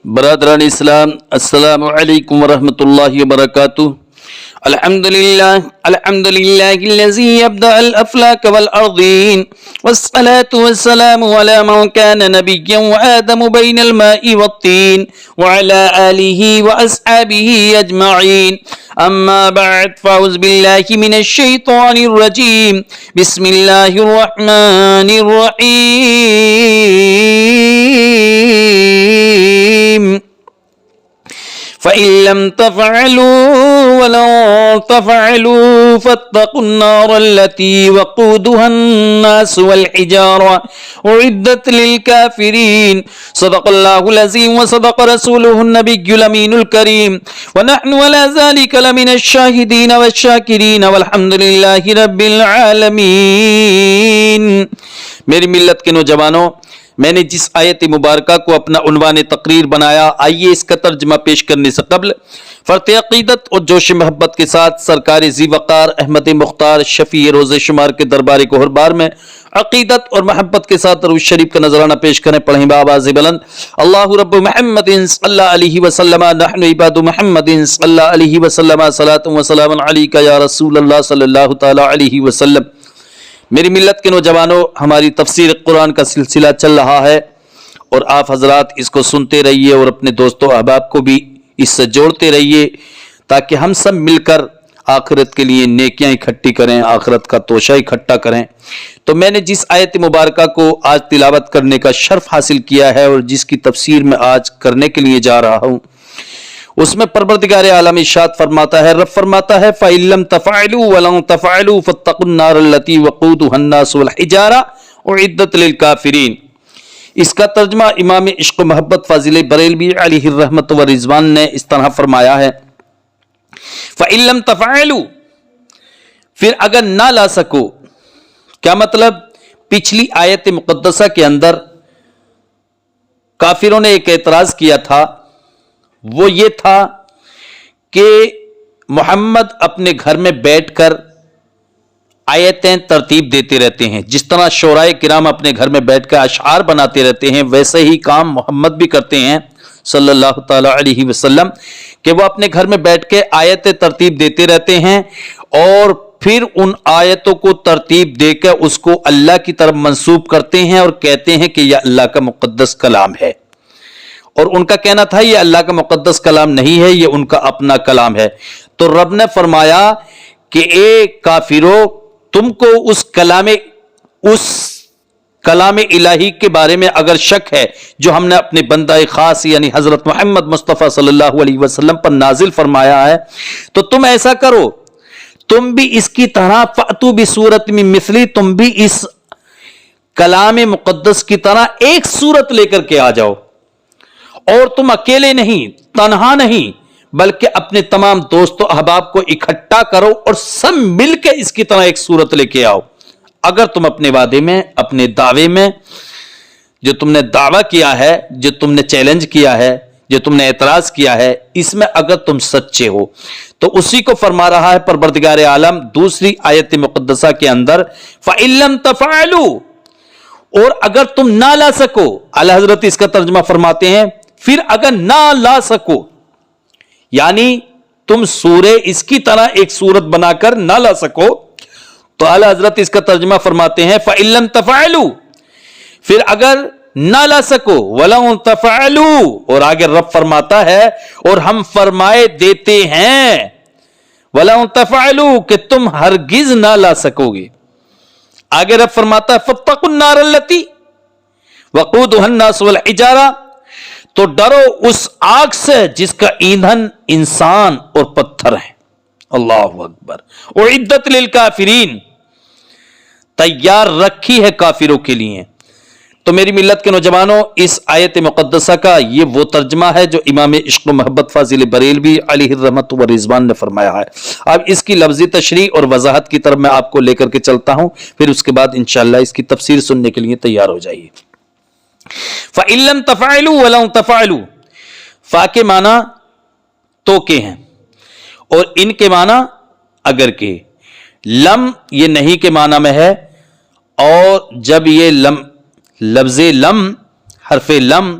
برادران اسلام، السلام علیکم ورحمۃ اللہ وبرکاتہ۔ الحمد للہ الذی ابدع الافلاک والارضین والصلاة والسلام علی من کان نبیا وآدم بین الماء والطین وعلی آلہ واصحابہ اجمعین، اما بعد فاعوذ باللہ من الشیطان الرجیم، بسم اللہ الرحمن الرحیم۔ فَإِن لَّمْ تَفْعَلُوا وَلَن تَفْعَلُوا فَاتَّقُوا النَّارَ الَّتِي وَقُودُهَا النَّاسُ وَالْحِجَارَةُ أُعِدَّتْ لِلْكَافِرِينَ۔ صدق اللہ العظیم وصدق رسولہ النبی الامین الکریم، ونحن على ذلك لمن الشاہدین والشاکرین والحمد للہ رب العالمین۔ میری ملت کے نوجوانوں، میں نے جس آیت مبارکہ کو اپنا عنوان تقریر بنایا، آئیے اس کا ترجمہ پیش کرنے سے قبل فرط عقیدت اور جوش محبت کے ساتھ سرکار ذی وقار احمد مختار شفیع روز شمار کے دربار گہربار میں عقیدت اور محبت کے ساتھ درود شریف کا نذرانہ پیش کریں۔ پڑھیں بآواز بلند: اللہ رب محمد صلی اللہ علیہ وسلم، نحن عباد محمد صلی اللہ علیہ وسلم، صلاۃ و سلام علیک یا رسول اللہ صلی اللہ تعالی علیہ وسلم۔ میری ملت کے نوجوانوں، ہماری تفسیر قرآن کا سلسلہ چل رہا ہے اور آپ حضرات اس کو سنتے رہیے اور اپنے دوستوں احباب کو بھی اس سے جوڑتے رہیے تاکہ ہم سب مل کر آخرت کے لیے نیکیاں اکٹھی کریں، آخرت کا توشہ اکٹھا کریں۔ تو میں نے جس آیت مبارکہ کو آج تلاوت کرنے کا شرف حاصل کیا ہے اور جس کی تفسیر میں آج کرنے کے لیے جا رہا ہوں، اس میں پروردگار عالم ارشاد فرماتا ہے، رب فرماتا ہے فَإِن لَّمْ تَفْعَلُوا وَلَن تَفْعَلُوا فَاتَّقُوا النَّارَ الَّتِي وَقُودُهَا النَّاسُ وَالْحِجَارَةُ أُعِدَّتْ لِلْكَافِرِينَ۔ اس کا ترجمہ امام عشق و محبت فاضل بریلوی علیہ الرحمت و رضوان نے اس طرح فرمایا ہے، فَإِن لَّمْ تَفْعَلُوا، پھر اگر نہ لا سکو، کیا مطلب؟ پچھلی آیت مقدسہ کے اندر کافروں نے ایک اعتراض کیا تھا، وہ یہ تھا کہ محمد اپنے گھر میں بیٹھ کر آیتیں ترتیب دیتے رہتے ہیں، جس طرح شعراء کرام اپنے گھر میں بیٹھ کر اشعار بناتے رہتے ہیں، ویسے ہی کام محمد بھی کرتے ہیں صلی اللہ تعالی علیہ وسلم، کہ وہ اپنے گھر میں بیٹھ کے آیتیں ترتیب دیتے رہتے ہیں اور پھر ان آیتوں کو ترتیب دے کر اس کو اللہ کی طرف منسوب کرتے ہیں اور کہتے ہیں کہ یہ اللہ کا مقدس کلام ہے۔ اور ان کا کہنا تھا یہ اللہ کا مقدس کلام نہیں ہے، یہ ان کا اپنا کلام ہے۔ تو رب نے فرمایا کہ اے کافرو، تم کو اس کلام الہی کے بارے میں اگر شک ہے جو ہم نے اپنے بندہ خاص یعنی حضرت محمد مصطفیٰ صلی اللہ علیہ وسلم پر نازل فرمایا ہے، تو تم ایسا کرو، تم بھی اس کی طرح فأتوا بسورۃ من مثلی، تم بھی اس کلام مقدس کی طرح ایک سورت لے کر کے آ جاؤ، اور تم اکیلے نہیں، تنہا نہیں، بلکہ اپنے تمام دوستوں احباب کو اکٹھا کرو اور سب مل کے اس کی طرح ایک صورت لے کے آؤ۔ اگر تم اپنے وعدے میں، اپنے دعوے میں، جو تم نے دعویٰ کیا ہے، جو تم نے چیلنج کیا ہے، جو تم نے اعتراض کیا ہے، اس میں اگر تم سچے ہو، تو اسی کو فرما رہا ہے پروردگار عالم دوسری آیت مقدسہ کے اندر، فَإِن لَّمْ تَفْعَلُوا، اور اگر تم نہ لا سکو، اعلیٰ حضرت اس کا ترجمہ فرماتے ہیں پھر اگر نہ لا سکو، یعنی تم سورہ اس کی طرح ایک سورت بنا کر نہ لا سکو، تو اعلیٰ حضرت اس کا ترجمہ فرماتے ہیں فَإِن لَّمْ تَفْعَلُوا، پھر اگر نہ لا سکو، وَلَن تَفْعَلُوا، اور آگے رب فرماتا ہے اور ہم فرمائے دیتے ہیں وَلَن تَفْعَلُوا، کہ تم ہرگز نہ لا سکو گے۔ آگے رب فرماتا ہے فَاتَّقُوا النَّارَ الَّتِي وَقُودُهَا النَّاسُ وَالْحِجَارَةُ، تو ڈرو اس آگ سے جس کا ایندھن انسان اور پتھر ہے۔ اللہ اکبر۔ اعدت للکافرین، تیار رکھی ہے کافروں کے لیے۔ تو میری ملت کے نوجوانوں، اس آیت مقدسہ کا یہ وہ ترجمہ ہے جو امام عشق و محبت فاضل بریلوی علیہ الرحمت و رضوان نے فرمایا ہے۔ اب اس کی لفظی تشریح اور وضاحت کی طرف میں آپ کو لے کر کے چلتا ہوں، پھر اس کے بعد انشاءاللہ اس کی تفسیر سننے کے لیے تیار ہو جائیے۔ فَإِن لَّمْ تَفْعَلُوا وَلَن تَفْعَلُوا، فا کے معنی تو کے ہیں اور ان کے معنی اگر کے، لم یہ نہیں کے معنی میں ہے، اور جب یہ لفظ لم، حرف لم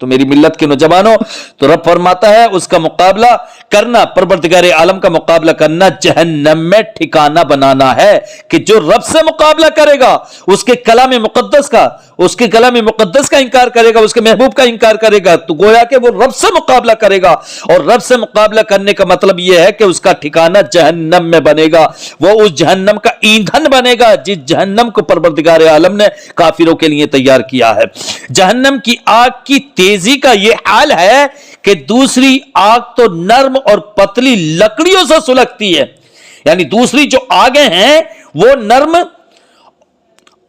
تو میری ملت کے نوجوانوں، تو رب فرماتا ہے اس کا مقابلہ کرنا، پروردگار عالم کا مقابلہ کرنا جہنم میں ٹھکانہ بنانا ہے، کہ جو رب سے مقابلہ کرے گا، اس کے کلام مقدس کا انکار کرے گا، اس کے محبوب کا انکار کرے گا، تو گویا کہ وہ رب سے مقابلہ کرے گا، اور رب سے مقابلہ کرنے کا مطلب یہ ہے کہ اس کا ٹھکانہ جہنم میں بنے گا، وہ اس جہنم کا ایندھن بنے گا جس جہنم کو پروردگار عالم نے کافروں کے لیے تیار کیا ہے۔ جہنم کی آگ کی تیزی کا یہ حال ہے کہ دوسری آگ تو نرم اور پتلی لکڑیوں سے سلگتی ہے، یعنی دوسری جو آگیں ہیں وہ نرم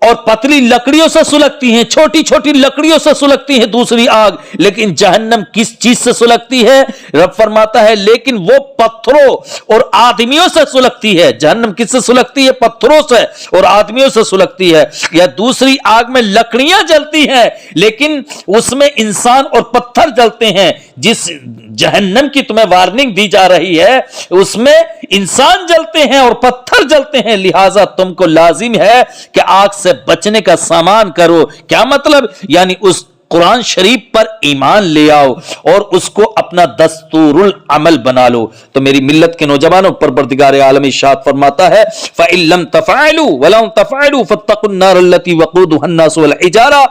اور پتلی لکڑیوں سے سلگتی ہیں، چھوٹی چھوٹی لکڑیوں سے سلگتی ہیں دوسری آگ، لیکن جہنم کس چیز سے سلگتی ہے؟ رب فرماتا ہے لیکن وہ پتھروں اور آدمیوں سے سلگتی ہے۔ جہنم کس سے سلگتی ہے؟ پتھروں سے اور آدمیوں سے سلگتی ہے۔ یا دوسری آگ میں لکڑیاں جلتی ہیں لیکن اس میں انسان اور پتھر جلتے ہیں۔ جس جہنم کی تمہیں وارننگ دی جا رہی ہے اس میں انسان جلتے ہیں اور پتھر جلتے ہیں، لہذا تم کو لازم ہے کہ آگ سے بچنے کا سامان کرو۔ کیا مطلب؟ یعنی اس قرآن شریف پر ایمان لے آؤ اور اس کو اپنا دستور العمل بنا لو۔ تو میری ملت کے نوجوانوں، پروردگار عالم ارشاد فرماتا ہے فَإِن لَّمْ تَفْعَلُوا وَلَن تَفْعَلُوا فَاتَّقُوا النَّارَ الَّتِي وَقُودُهَا النَّاسُ وَالْحِجَارَةُ،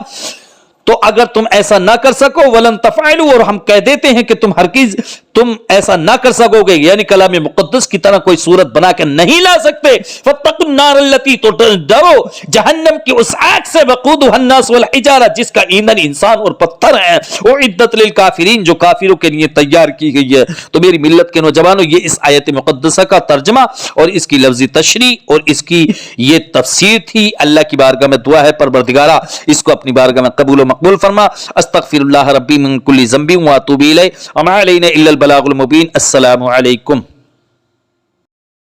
تو اگر تم ایسا نہ کر سکو، وَلَن تَفْعَلُوا، اور ہم کہہ دیتے ہیں کہ تم ہرگز تم ایسا نہ کر سکو گے، یعنی کلام مقدس کی طرح کوئی صورت بنا کے نہیں لا سکتے، فَاتَّقُوا النَّارَ الَّتِي، تو ڈرو جہنم کی اس آگ سے، وَقُودُهَا النَّاسُ وَالْحِجَارَةُ، جس کا ایندھن انسان اور پتھر ہیں، اُعِدَّتْ لِلْكَافِرِينَ، جو کافروں کے لیے تیار کی گئی ہے۔ تو میری ملت کے نوجوانوں، یہ اس آیت مقدسہ کا ترجمہ اور اس کی لفظی تشریح اور اس کی یہ تفسیر تھی۔ اللہ کی بارگاہ میں دعا ہے پروردگارہ اس کو اپنی بارگاہ میں قبول و مقبول فرما۔ استغفر اللہ ربی من کل ذنب واتوب الیہ، وما علینا الا البلاغ المبین۔ السلام علیکم۔